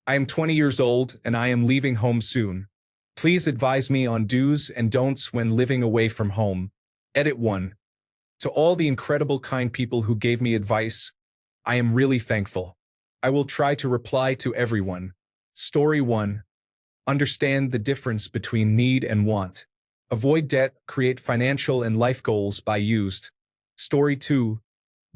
I am 20 years old and I am leaving home soon. Please advise me on do's and don'ts when living away from home. Edit 1. To all the incredible kind people who gave me advice, I am really thankful. I will try to reply to everyone. Story 1. Understand the difference between need and want. Avoid debt, create financial and life goals by used. Story 2.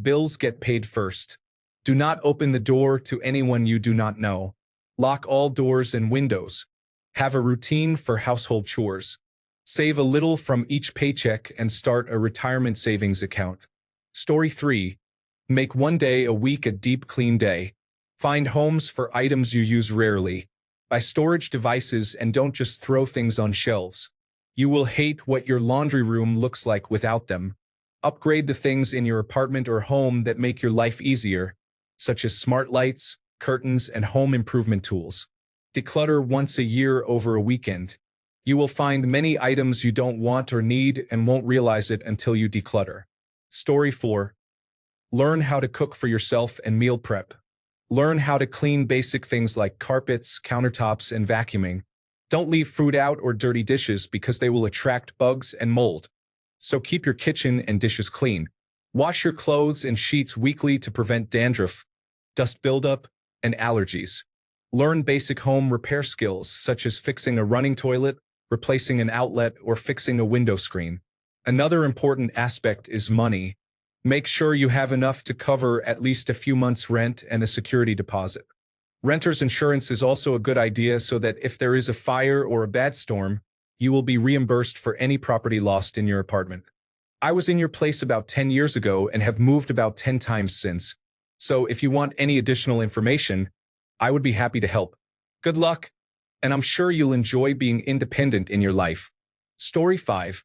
Bills get paid first. Do not open the door to anyone you do not know. Lock all doors and windows. Have a routine for household chores. Save a little from each paycheck and start a retirement savings account. Story 3. Make one day a week a deep clean day. Find homes for items you use rarely. Buy storage devices and don't just throw things on shelves. You will hate what your laundry room looks like without them. Upgrade the things in your apartment or home that make your life easier, such as smart lights, curtains, and home improvement tools. Declutter once a year over a weekend. You will find many items you don't want or need and won't realize it until you declutter. Story 4. Learn how to cook for yourself and meal prep. Learn how to clean basic things like carpets, countertops, and vacuuming. Don't leave food out or dirty dishes because they will attract bugs and mold. So keep your kitchen and dishes clean. Wash your clothes and sheets weekly to prevent dandruff, dust buildup, and allergies. Learn basic home repair skills such as fixing a running toilet, replacing an outlet, or fixing a window screen. Another important aspect is money. Make sure you have enough to cover at least a few months' rent and a security deposit. Renter's insurance is also a good idea so that if there is a fire or a bad storm, you will be reimbursed for any property lost in your apartment. I was in your place about 10 years ago and have moved about 10 times since. So if you want any additional information, I would be happy to help. Good luck, and I'm sure you'll enjoy being independent in your life. Story 5.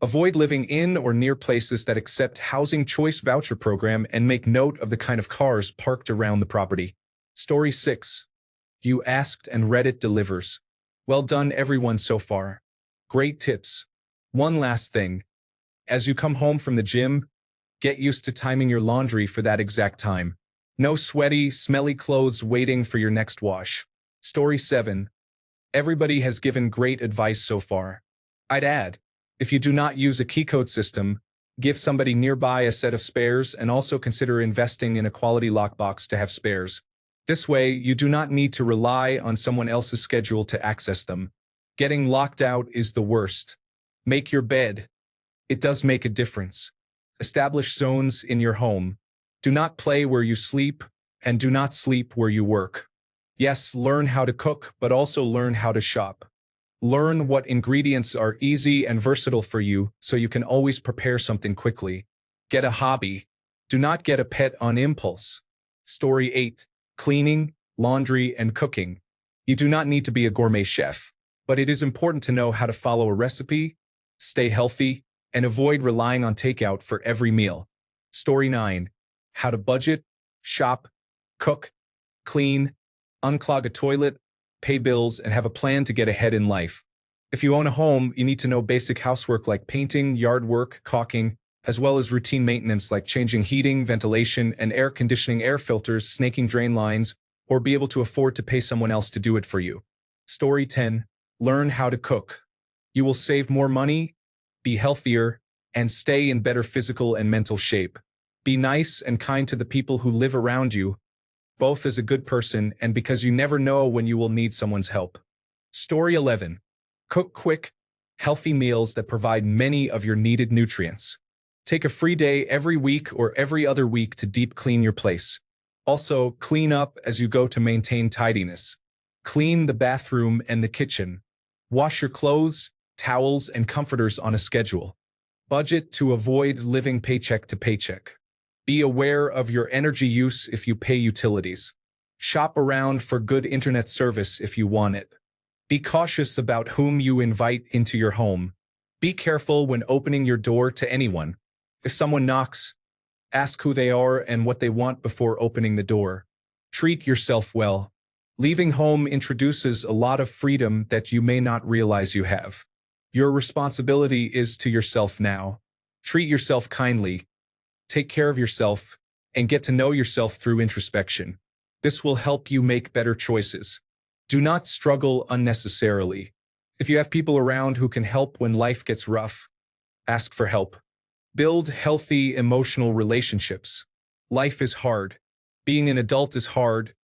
Avoid living in or near places that accept Housing Choice Voucher Program and make note of the kind of cars parked around the property. Story 6. You asked and Reddit delivers. Well done everyone so far. Great tips. One last thing. As you come home from the gym, get used to timing your laundry for that exact time. No sweaty, smelly clothes waiting for your next wash. Story 7. Everybody has given great advice so far. I'd add, if you do not use a key code system, give somebody nearby a set of spares and also consider investing in a quality lockbox to have spares. This way, you do not need to rely on someone else's schedule to access them. Getting locked out is the worst. Make your bed. It does make a difference. Establish zones in your home. Do not play where you sleep, and do not sleep where you work. Yes, learn how to cook, but also learn how to shop. Learn what ingredients are easy and versatile for you so you can always prepare something quickly. Get a hobby. Do not get a pet on impulse. Story 8. Cleaning, laundry, and cooking. You do not need to be a gourmet chef, but it is important to know how to follow a recipe, stay healthy, and avoid relying on takeout for every meal. Story 9. How to budget, shop, cook, clean, unclog a toilet, pay bills, and have a plan to get ahead in life. If you own a home, you need to know basic housework like painting, yard work, caulking, as well as routine maintenance like changing heating, ventilation, and air conditioning, air filters, snaking drain lines, or be able to afford to pay someone else to do it for you. Story 10. Learn how to cook. You will save more money, be healthier, and stay in better physical and mental shape. Be nice and kind to the people who live around you, both as a good person and because you never know when you will need someone's help. Story 11. Cook quick, healthy meals that provide many of your needed nutrients. Take a free day every week or every other week to deep clean your place. Also, clean up as you go to maintain tidiness. Clean the bathroom and the kitchen. Wash your clothes, towels, and comforters on a schedule. Budget to avoid living paycheck to paycheck. Be aware of your energy use if you pay utilities. Shop around for good internet service if you want it. Be cautious about whom you invite into your home. Be careful when opening your door to anyone. If someone knocks, ask who they are and what they want before opening the door. Treat yourself well. Leaving home introduces a lot of freedom that you may not realize you have. Your responsibility is to yourself now. Treat yourself kindly. Take care of yourself, and get to know yourself through introspection. This will help you make better choices. Do not struggle unnecessarily. If you have people around who can help when life gets rough, ask for help. Build healthy emotional relationships. Life is hard. Being an adult is hard,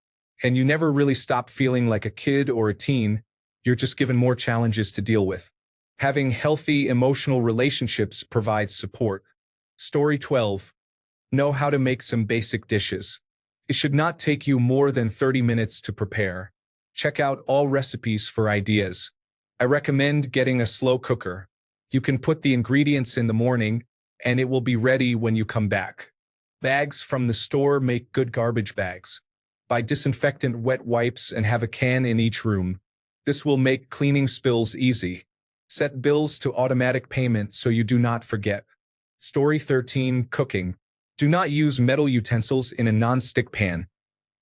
and you never really stop feeling like a kid or a teen. You're just given more challenges to deal with. Having healthy emotional relationships provides support. Story 12. Know how to make some basic dishes. It should not take you more than 30 minutes to prepare. Check out all recipes for ideas. I recommend getting a slow cooker. You can put the ingredients in the morning, and it will be ready when you come back. Bags from the store make good garbage bags. Buy disinfectant wet wipes and have a can in each room. This will make cleaning spills easy. Set bills to automatic payment so you do not forget. Story 13. Cooking. Do not use metal utensils in a non-stick pan.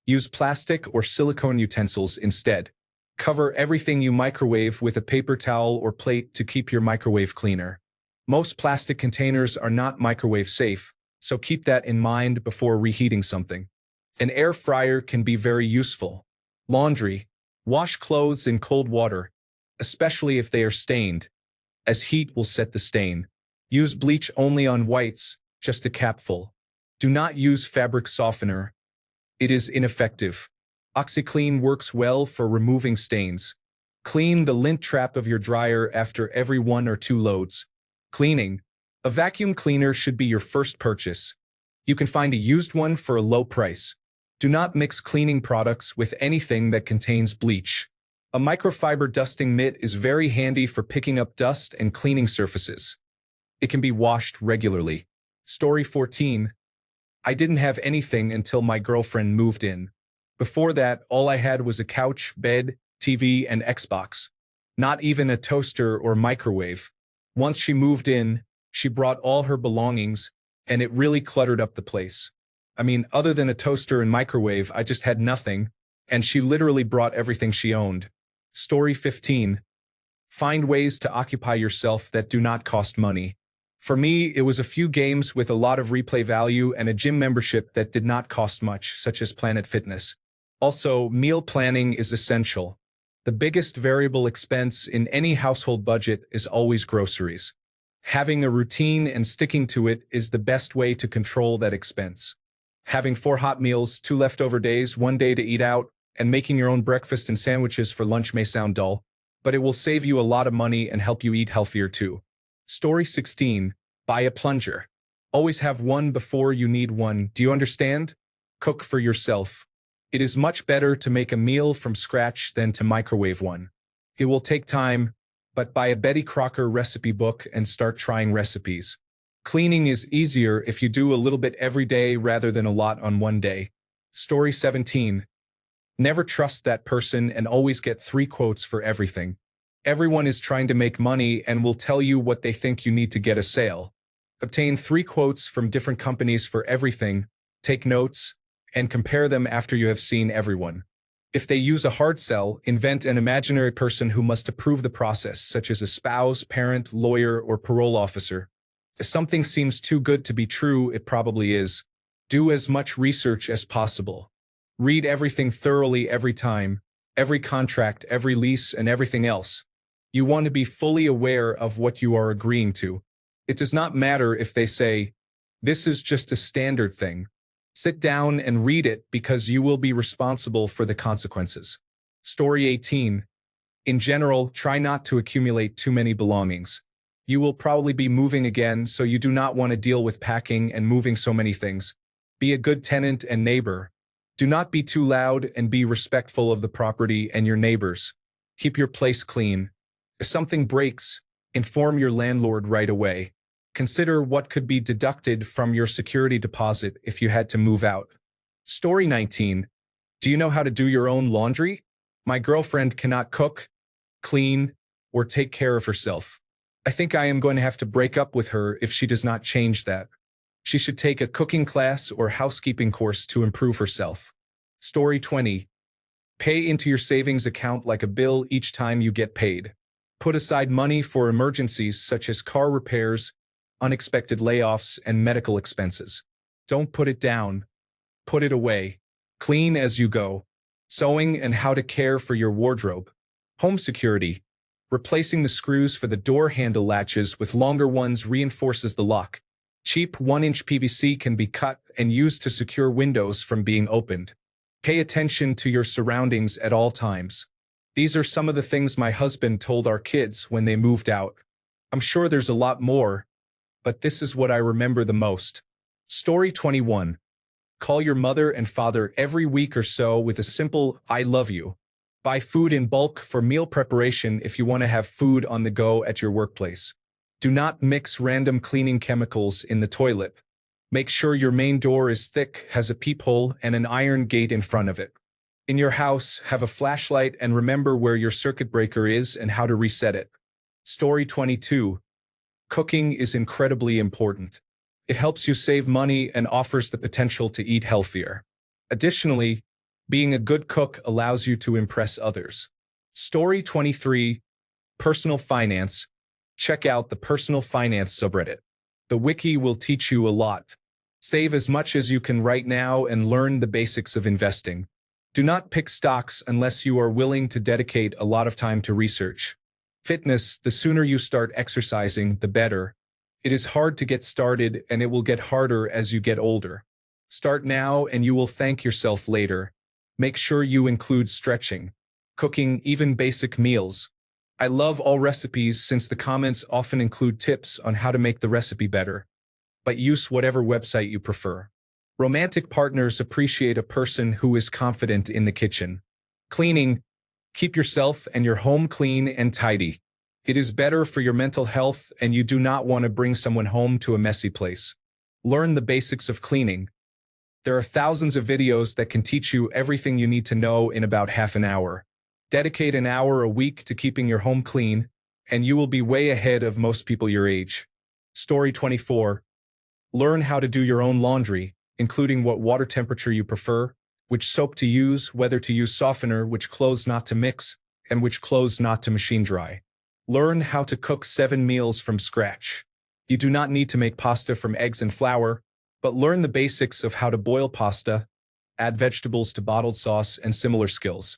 Use plastic or silicone utensils instead. Cover everything you microwave with a paper towel or plate to keep your microwave cleaner. Most plastic containers are not microwave safe, so keep that in mind before reheating something. An air fryer can be very useful. Laundry. Wash clothes in cold water, especially if they are stained, as heat will set the stain. Use bleach only on whites, just a capful. Do not use fabric softener. It is ineffective. OxiClean works well for removing stains. Clean the lint trap of your dryer after every 1 or 2 loads. Cleaning. A vacuum cleaner should be your first purchase. You can find a used one for a low price. Do not mix cleaning products with anything that contains bleach. A microfiber dusting mitt is very handy for picking up dust and cleaning surfaces. It can be washed regularly. Story 14. I didn't have anything until my girlfriend moved in. Before that, all I had was a couch, bed, TV, and Xbox. Not even a toaster or microwave. Once she moved in, she brought all her belongings, and it really cluttered up the place. I mean, other than a toaster and microwave, I just had nothing, and she literally brought everything she owned. Story 15. Find ways to occupy yourself that do not cost money. For me, it was a few games with a lot of replay value and a gym membership that did not cost much, such as Planet Fitness. Also, meal planning is essential. The biggest variable expense in any household budget is always groceries. Having a routine and sticking to it is the best way to control that expense. Having 4 hot meals, 2 leftover days, 1 day to eat out, and making your own breakfast and sandwiches for lunch may sound dull, but it will save you a lot of money and help you eat healthier too. Story 16. Buy a plunger. Always have one before you need one. Do you understand? Cook for yourself. It is much better to make a meal from scratch than to microwave one. It will take time, but buy a Betty Crocker recipe book and start trying recipes. Cleaning is easier if you do a little bit every day rather than a lot on one day. Story 17. Never trust that person and always get 3 quotes for everything. Everyone is trying to make money and will tell you what they think you need to get a sale. Obtain 3 quotes from different companies for everything, take notes, and compare them after you have seen everyone. If they use a hard sell, invent an imaginary person who must approve the process, such as a spouse, parent, lawyer, or parole officer. If something seems too good to be true, it probably is. Do as much research as possible. Read everything thoroughly every time, every contract, every lease, and everything else. You want to be fully aware of what you are agreeing to. It does not matter if they say, "This is just a standard thing." Sit down and read it because you will be responsible for the consequences. Story 18. In general, try not to accumulate too many belongings. You will probably be moving again, so you do not want to deal with packing and moving so many things. Be a good tenant and neighbor. Do not be too loud and be respectful of the property and your neighbors. Keep your place clean. If something breaks, inform your landlord right away. Consider what could be deducted from your security deposit if you had to move out. Story 19. Do you know how to do your own laundry? My girlfriend cannot cook, clean, or take care of herself. I think I am going to have to break up with her if she does not change that. She should take a cooking class or housekeeping course to improve herself. Story 20. Pay into your savings account like a bill each time you get paid. Put aside money for emergencies such as car repairs, unexpected layoffs, and medical expenses. Don't put it down. Put it away. Clean as you go. Sewing and how to care for your wardrobe. Home security. Replacing the screws for the door handle latches with longer ones reinforces the lock. Cheap 1-inch PVC can be cut and used to secure windows from being opened. Pay attention to your surroundings at all times. These are some of the things my husband told our kids when they moved out. I'm sure there's a lot more, but this is what I remember the most. Story 21. Call your mother and father every week or so with a simple "I love you." Buy food in bulk for meal preparation if you want to have food on the go at your workplace. Do not mix random cleaning chemicals in the toilet. Make sure your main door is thick, has a peephole, and an iron gate in front of it. In your house, have a flashlight and remember where your circuit breaker is and how to reset it. Story 22. Cooking is incredibly important. It helps you save money and offers the potential to eat healthier. Additionally, being a good cook allows you to impress others. Story 23. Personal finance. Check out the personal finance subreddit. The wiki will teach you a lot. Save as much as you can right now and learn the basics of investing. Do not pick stocks unless you are willing to dedicate a lot of time to research. Fitness, the sooner you start exercising, the better. It is hard to get started and it will get harder as you get older. Start now and you will thank yourself later. Make sure you include stretching, cooking, even basic meals. I love all recipes since the comments often include tips on how to make the recipe better. But use whatever website you prefer. Romantic partners appreciate a person who is confident in the kitchen. Cleaning. Keep yourself and your home clean and tidy. It is better for your mental health and you do not want to bring someone home to a messy place. Learn the basics of cleaning. There are thousands of videos that can teach you everything you need to know in about half an hour. Dedicate an hour a week to keeping your home clean, and you will be way ahead of most people your age. Story 24. Learn how to do your own laundry, including what water temperature you prefer, which soap to use, whether to use softener, which clothes not to mix, and which clothes not to machine dry. Learn how to cook 7 meals from scratch. You do not need to make pasta from eggs and flour, but learn the basics of how to boil pasta, add vegetables to bottled sauce, and similar skills.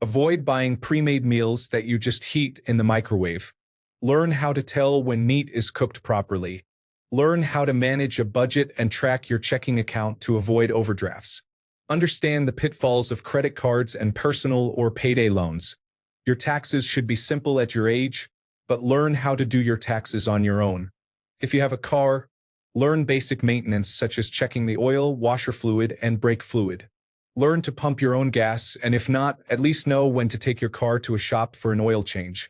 Avoid buying pre-made meals that you just heat in the microwave. Learn how to tell when meat is cooked properly. Learn how to manage a budget and track your checking account to avoid overdrafts. Understand the pitfalls of credit cards and personal or payday loans. Your taxes should be simple at your age, but learn how to do your taxes on your own. If you have a car, learn basic maintenance such as checking the oil, washer fluid, and brake fluid. Learn to pump your own gas, and if not, at least know when to take your car to a shop for an oil change.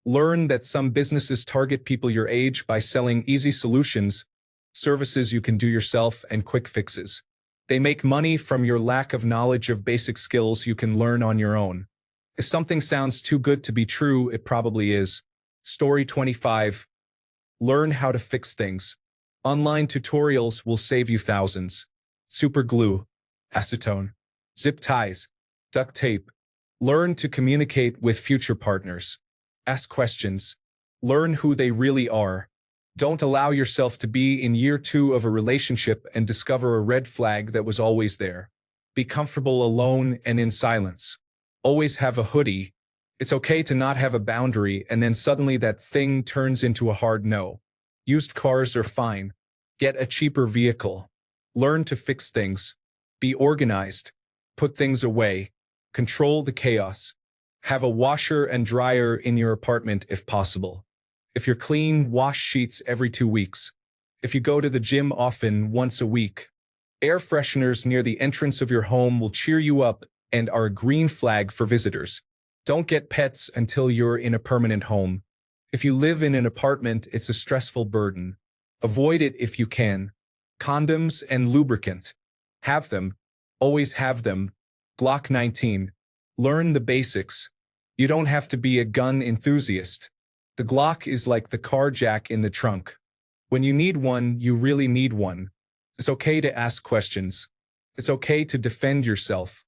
Learn that some businesses target people your age by selling easy solutions, services you can do yourself, and quick fixes. They make money from your lack of knowledge of basic skills you can learn on your own. If something sounds too good to be true, it probably is. Story 25. Learn how to fix things. Online tutorials will save you thousands. Super glue, acetone, zip ties, duct tape. Learn to communicate with future partners. Ask questions. Learn who they really are. Don't allow yourself to be in year 2 of a relationship and discover a red flag that was always there. Be comfortable alone and in silence. Always have a hoodie. It's okay to not have a boundary and then suddenly that thing turns into a hard no. Used cars are fine. Get a cheaper vehicle. Learn to fix things. Be organized. Put things away. Control the chaos. Have a washer and dryer in your apartment if possible. If you're clean, wash sheets every 2 weeks. If you go to the gym often, once a week. Air fresheners near the entrance of your home will cheer you up and are a green flag for visitors. Don't get pets until you're in a permanent home. If you live in an apartment, it's a stressful burden. Avoid it if you can. Condoms and lubricant. Have them. Always have them. Glock 19. Learn the basics. You don't have to be a gun enthusiast. The Glock is like the car jack in the trunk. When you need one, you really need one. It's okay to ask questions. It's okay to defend yourself.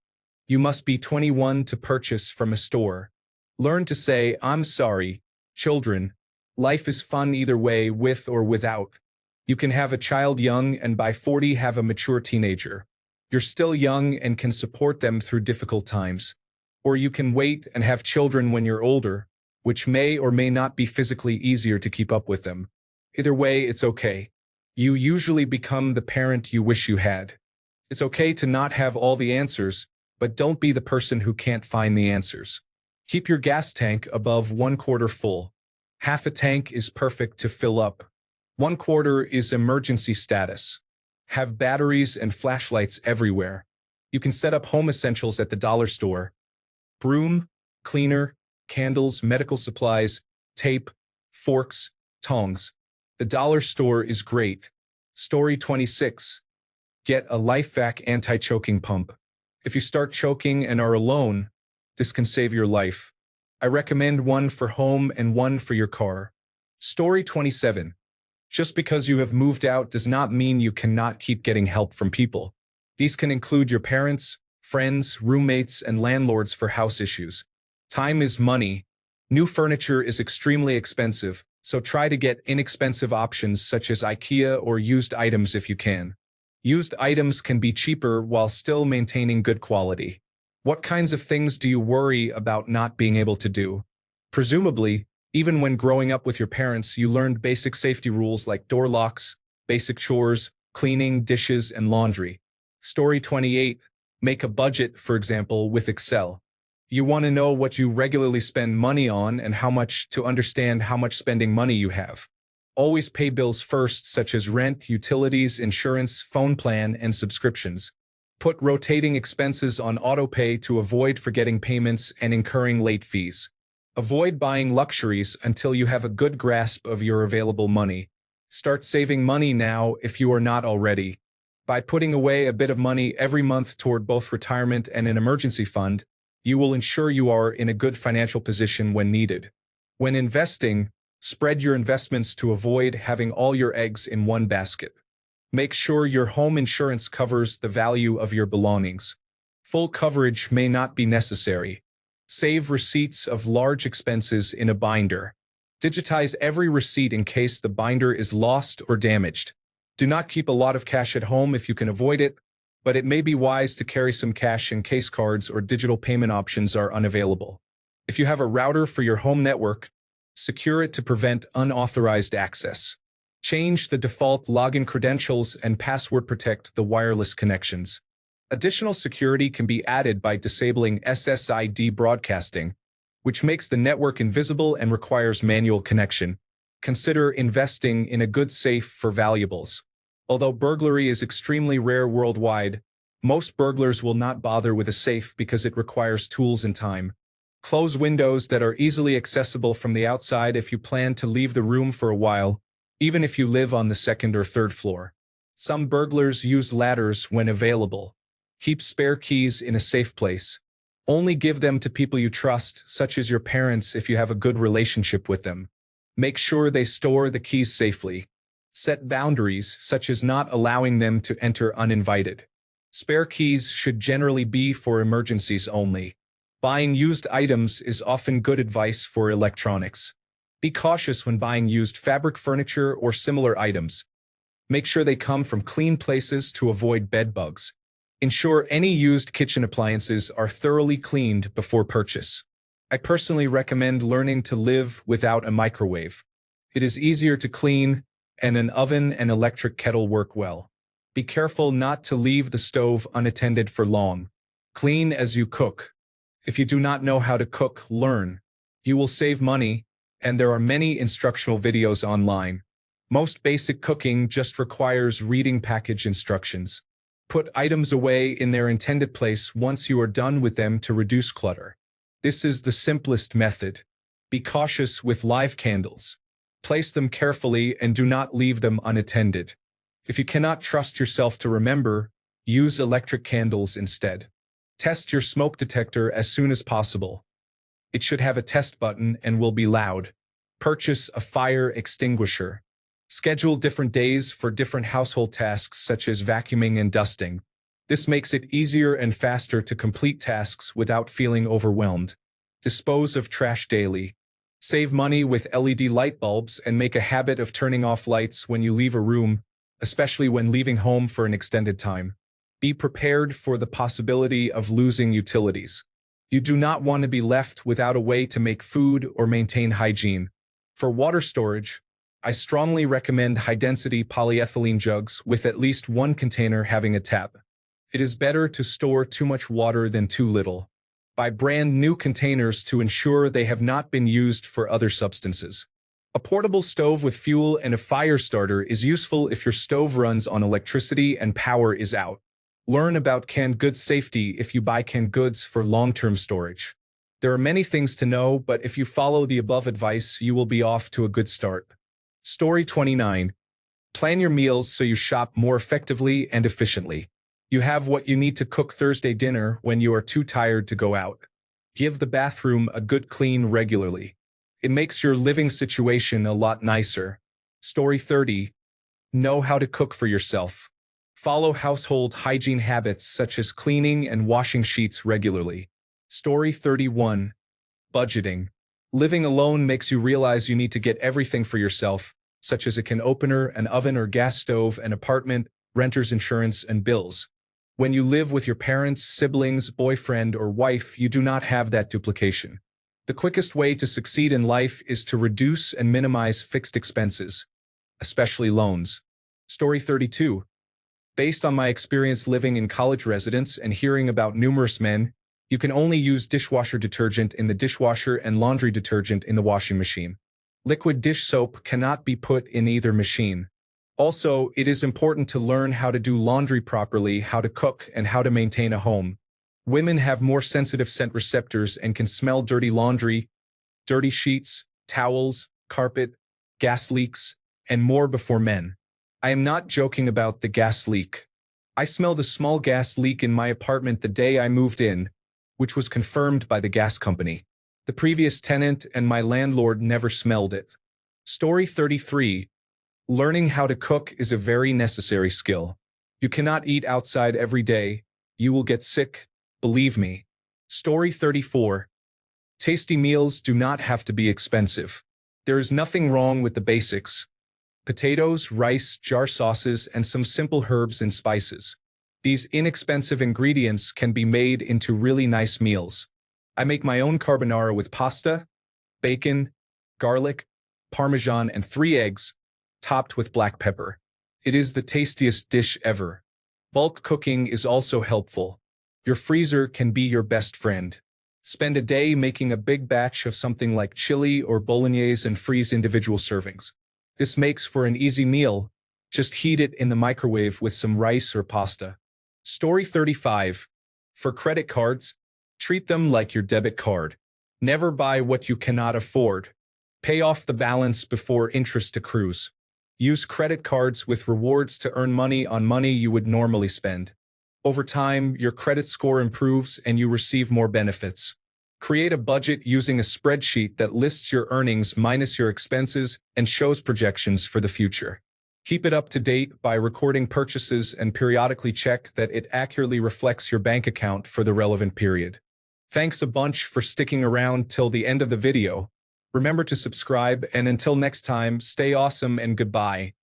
You must be 21 to purchase from a store. Learn to say, "I'm sorry." Children. Life is fun either way, with or without. You can have a child young and by 40 have a mature teenager. You're still young and can support them through difficult times. Or you can wait and have children when you're older, which may or may not be physically easier to keep up with them. Either way, it's okay. You usually become the parent you wish you had. It's okay to not have all the answers, but don't be the person who can't find the answers. Keep your gas tank above 1/4 full. Half a tank is perfect to fill up. 1/4 is emergency status. Have batteries and flashlights everywhere. You can set up home essentials at the dollar store. Broom, cleaner, candles, medical supplies, tape, forks, tongs. The dollar store is great. Story 26. Get a LifeVac anti-choking pump. If you start choking and are alone, this can save your life. I recommend one for home and one for your car. Story 27. Just because you have moved out does not mean you cannot keep getting help from people. These can include your parents, friends, roommates, and landlords for house issues. Time is money. New furniture is extremely expensive, so try to get inexpensive options such as IKEA or used items if you can. Used items can be cheaper while still maintaining good quality. What kinds of things do you worry about not being able to do? Presumably, even when growing up with your parents, you learned basic safety rules like door locks, basic chores, cleaning, dishes, and laundry. Story 28. Make a budget, for example, with Excel. You want to know what you regularly spend money on and how much to understand how much spending money you have. Always pay bills first, such as rent, utilities, insurance, phone plan, and subscriptions. Put rotating expenses on autopay to avoid forgetting payments and incurring late fees. Avoid buying luxuries until you have a good grasp of your available money. Start saving money now if you are not already. By putting away a bit of money every month toward both retirement and an emergency fund, you will ensure you are in a good financial position when needed. When investing, spread your investments to avoid having all your eggs in one basket. Make sure your home insurance covers the value of your belongings. Full coverage may not be necessary. Save receipts of large expenses in a binder. Digitize every receipt in case the binder is lost or damaged. Do not keep a lot of cash at home if you can avoid it, but it may be wise to carry some cash in case cards or digital payment options are unavailable. If you have a router for your home network, secure it to prevent unauthorized access. Change the default login credentials and password protect the wireless connections. Additional security can be added by disabling SSID broadcasting, which makes the network invisible and requires manual connection. Consider investing in a good safe for valuables. Although burglary is extremely rare worldwide, most burglars will not bother with a safe because it requires tools and time. Close windows that are easily accessible from the outside if you plan to leave the room for a while, even if you live on the second or third floor. Some burglars use ladders when available. Keep spare keys in a safe place. Only give them to people you trust, such as your parents if you have a good relationship with them. Make sure they store the keys safely. Set boundaries, such as not allowing them to enter uninvited. Spare keys should generally be for emergencies only. Buying used items is often good advice for electronics. Be cautious when buying used fabric furniture or similar items. Make sure they come from clean places to avoid bed bugs. Ensure any used kitchen appliances are thoroughly cleaned before purchase. I personally recommend learning to live without a microwave. It is easier to clean, and an oven and electric kettle work well. Be careful not to leave the stove unattended for long. Clean as you cook. If you do not know how to cook, learn. You will save money, and there are many instructional videos online. Most basic cooking just requires reading package instructions. Put items away in their intended place once you are done with them to reduce clutter. This is the simplest method. Be cautious with live candles. Place them carefully and do not leave them unattended. If you cannot trust yourself to remember, use electric candles instead. Test your smoke detector as soon as possible. It should have a test button and will be loud. Purchase a fire extinguisher. Schedule different days for different household tasks such as vacuuming and dusting. This makes it easier and faster to complete tasks without feeling overwhelmed. Dispose of trash daily. Save money with LED light bulbs and make a habit of turning off lights when you leave a room, especially when leaving home for an extended time. Be prepared for the possibility of losing utilities. You do not want to be left without a way to make food or maintain hygiene. For water storage, I strongly recommend high-density polyethylene jugs with at least one container having a tap. It is better to store too much water than too little. Buy brand new containers to ensure they have not been used for other substances. A portable stove with fuel and a fire starter is useful if your stove runs on electricity and power is out. Learn about canned goods safety if you buy canned goods for long-term storage. There are many things to know, but if you follow the above advice, you will be off to a good start. Story 29. Plan your meals so you shop more effectively and efficiently. You have what you need to cook Thursday dinner when you are too tired to go out. Give the bathroom a good clean regularly. It makes your living situation a lot nicer. Story 30. Know how to cook for yourself. Follow household hygiene habits such as cleaning and washing sheets regularly. Story 31. Budgeting. Living alone makes you realize you need to get everything for yourself, such as a can opener, an oven or gas stove, an apartment, renter's insurance, and bills. When you live with your parents, siblings, boyfriend, or wife, you do not have that duplication. The quickest way to succeed in life is to reduce and minimize fixed expenses, especially loans. Story 32. Based on my experience living in college residence and hearing about numerous men, you can only use dishwasher detergent in the dishwasher and laundry detergent in the washing machine. Liquid dish soap cannot be put in either machine. Also, it is important to learn how to do laundry properly, how to cook, and how to maintain a home. Women have more sensitive scent receptors and can smell dirty laundry, dirty sheets, towels, carpet, gas leaks, and more before men. I am not joking about the gas leak. I smelled a small gas leak in my apartment the day I moved in, which was confirmed by the gas company. The previous tenant and my landlord never smelled it. Story 33. Learning how to cook is a very necessary skill. You cannot eat outside every day. You will get sick, believe me. Story 34. Tasty meals do not have to be expensive. There is nothing wrong with the basics. Potatoes, rice, jar sauces, and some simple herbs and spices. These inexpensive ingredients can be made into really nice meals. I make my own carbonara with pasta, bacon, garlic, parmesan, and 3 eggs, topped with black pepper. It is the tastiest dish ever. Bulk cooking is also helpful. Your freezer can be your best friend. Spend a day making a big batch of something like chili or bolognese and freeze individual servings. This makes for an easy meal. Just heat it in the microwave with some rice or pasta. Story 35. For credit cards, treat them like your debit card. Never buy what you cannot afford. Pay off the balance before interest accrues. Use credit cards with rewards to earn money on money you would normally spend. Over time, your credit score improves and you receive more benefits. Create a budget using a spreadsheet that lists your earnings minus your expenses and shows projections for the future. Keep it up to date by recording purchases and periodically check that it accurately reflects your bank account for the relevant period. Thanks a bunch for sticking around till the end of the video. Remember to subscribe, and until next time, stay awesome and goodbye.